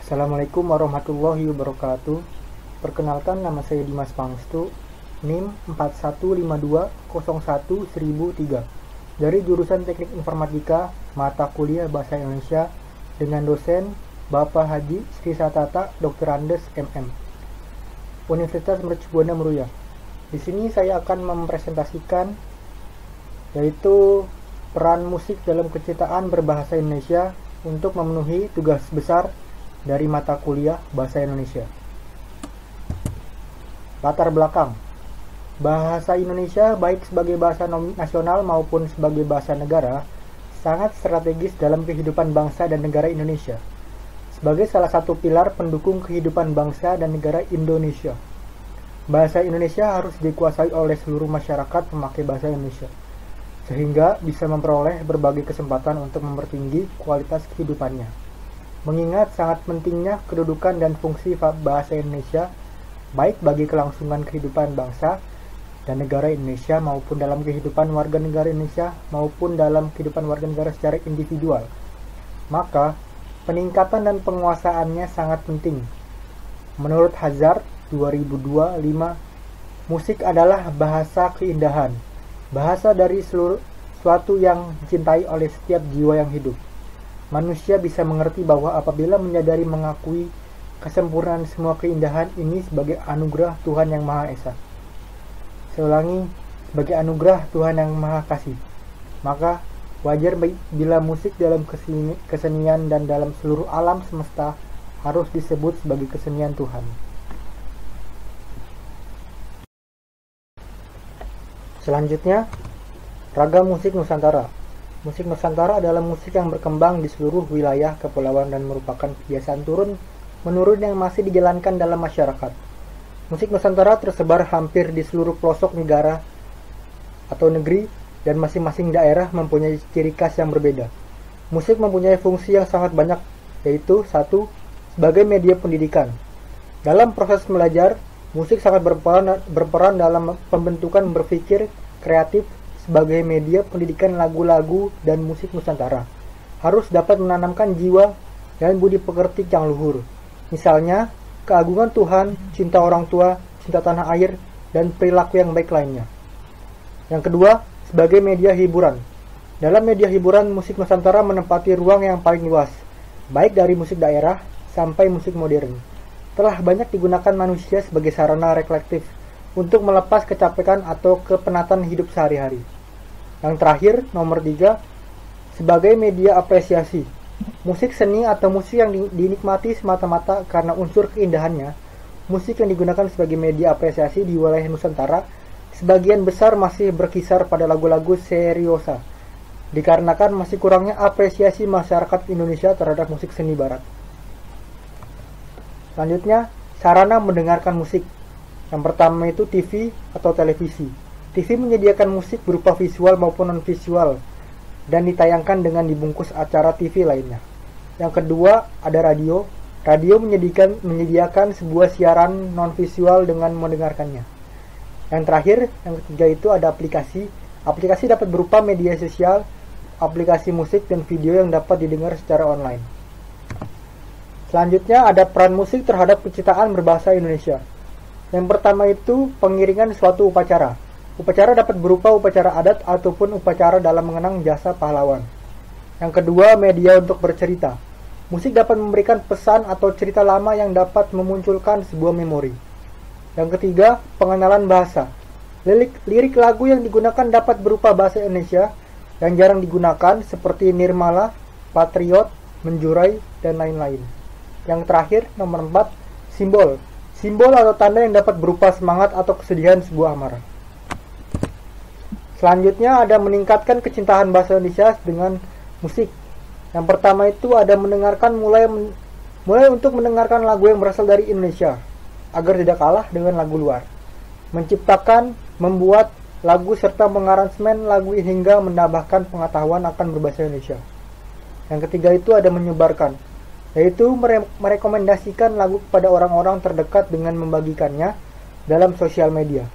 Assalamualaikum warahmatullahi wabarakatuh. Perkenalkan, nama saya Dimas Pangstu, NIM 4152011003 dari jurusan Teknik Informatika, mata kuliah Bahasa Indonesia dengan dosen Bapak Haji Sri Satata Dr. Andes MM, Universitas Mercubuana Meruya. Di sini saya akan mempresentasikan yaitu peran musik dalam penciptaan berbahasa Indonesia untuk memenuhi tugas besar dari mata kuliah Bahasa Indonesia. Latar belakang. Bahasa Indonesia baik sebagai bahasa nasional maupun sebagai bahasa negara sangat strategis dalam kehidupan bangsa dan negara Indonesia. Sebagai salah satu pilar pendukung kehidupan bangsa dan negara Indonesia, bahasa Indonesia harus dikuasai oleh seluruh masyarakat pemakai bahasa Indonesia, sehingga bisa memperoleh berbagai kesempatan untuk mempertinggi kualitas kehidupannya. Mengingat sangat pentingnya kedudukan dan fungsi bahasa Indonesia baik bagi kelangsungan kehidupan bangsa dan negara Indonesia maupun dalam kehidupan warga negara Indonesia maupun dalam kehidupan warga negara secara individual, maka peningkatan dan penguasaannya sangat penting. Menurut Hazard 2025, musik adalah bahasa keindahan, bahasa dari sesuatu yang dicintai oleh setiap jiwa yang hidup. Manusia bisa mengerti bahwa apabila menyadari mengakui kesempurnaan semua keindahan ini sebagai anugerah Tuhan yang Maha Esa. Saya ulangi, sebagai anugerah Tuhan yang Maha Kasih. Maka wajar bila musik dalam kesenian dan dalam seluruh alam semesta harus disebut sebagai kesenian Tuhan. Selanjutnya, ragam musik Nusantara. Musik Nusantara adalah musik yang berkembang di seluruh wilayah kepulauan dan merupakan kebiasaan turun-menurun yang masih dijalankan dalam masyarakat. Musik Nusantara tersebar hampir di seluruh pelosok negara atau negeri, dan masing-masing daerah mempunyai ciri khas yang berbeda. Musik mempunyai fungsi yang sangat banyak, yaitu 1. Sebagai media pendidikan. Dalam proses belajar, musik sangat berperan dalam pembentukan berpikir kreatif. Sebagai media pendidikan, lagu-lagu dan musik Nusantara harus dapat menanamkan jiwa dan budi pekerti yang luhur. Misalnya, keagungan Tuhan, cinta orang tua, cinta tanah air, dan perilaku yang baik lainnya. Yang kedua, sebagai media hiburan. Dalam media hiburan, musik Nusantara menempati ruang yang paling luas, baik dari musik daerah sampai musik modern. Telah banyak digunakan manusia sebagai sarana reflektif untuk melepas kecapekan atau kepenatan hidup sehari-hari. Yang terakhir, nomor 3, sebagai media apresiasi. Musik seni atau musik yang dinikmati semata-mata karena unsur keindahannya, musik yang digunakan sebagai media apresiasi di wilayah Nusantara sebagian besar masih berkisar pada lagu-lagu seriosa, dikarenakan masih kurangnya apresiasi masyarakat Indonesia terhadap musik seni barat. Selanjutnya, sarana mendengarkan musik. Yang pertama itu TV atau televisi. TV menyediakan musik berupa visual maupun non-visual dan ditayangkan dengan dibungkus acara TV lainnya. Yang kedua, ada radio. Radio menyediakan sebuah siaran non-visual dengan mendengarkannya. Yang terakhir, yang ketiga itu ada aplikasi. Aplikasi dapat berupa media sosial, aplikasi musik dan video yang dapat didengar secara online. Selanjutnya ada peran musik terhadap penciptaan berbahasa Indonesia. Yang pertama itu pengiringan suatu upacara. Upacara dapat berupa upacara adat ataupun upacara dalam mengenang jasa pahlawan. Yang kedua, media untuk bercerita. Musik dapat memberikan pesan atau cerita lama yang dapat memunculkan sebuah memori. Yang ketiga, pengenalan bahasa. Lirik lagu yang digunakan dapat berupa bahasa Indonesia yang jarang digunakan seperti nirmala, patriot, menjurai, dan lain-lain. Yang terakhir, nomor 4, simbol. Simbol atau tanda yang dapat berupa semangat atau kesedihan sebuah amarah. Selanjutnya ada meningkatkan kecintaan bahasa Indonesia dengan musik. Yang pertama itu ada mendengarkan mulai untuk mendengarkan lagu yang berasal dari Indonesia agar tidak kalah dengan lagu luar. Menciptakan, membuat lagu serta mengaransemen lagu hingga menambahkan pengetahuan akan berbahasa Indonesia. Yang ketiga itu ada menyebarkan, yaitu merekomendasikan lagu kepada orang-orang terdekat dengan membagikannya dalam sosial media.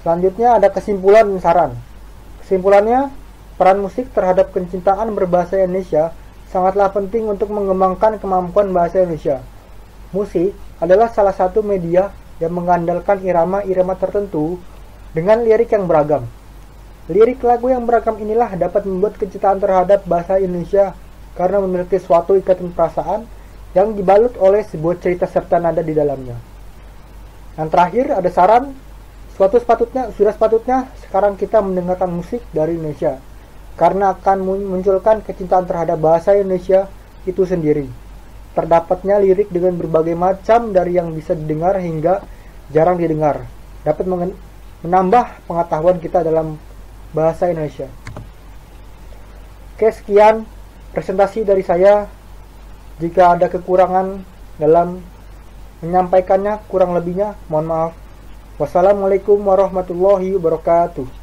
Selanjutnya ada kesimpulan dan saran. Kesimpulannya, peran musik terhadap kecintaan berbahasa Indonesia sangatlah penting untuk mengembangkan kemampuan bahasa Indonesia. Musik adalah salah satu media yang mengandalkan irama-irama tertentu dengan lirik yang beragam. Lirik lagu yang beragam inilah dapat membuat kecintaan terhadap bahasa Indonesia karena memiliki suatu ikatan perasaan yang dibalut oleh sebuah cerita serta nada di dalamnya. Yang terakhir ada saran, sudah sepatutnya sekarang kita mendengarkan musik dari Indonesia karena akan memunculkan kecintaan terhadap bahasa Indonesia itu sendiri. Terdapatnya lirik dengan berbagai macam dari yang bisa didengar hingga jarang didengar, dapat menambah pengetahuan kita dalam bahasa Indonesia. Oke, sekian presentasi dari saya. Jika ada kekurangan dalam menyampaikannya, kurang lebihnya mohon maaf. Wassalamualaikum warahmatullahi wabarakatuh.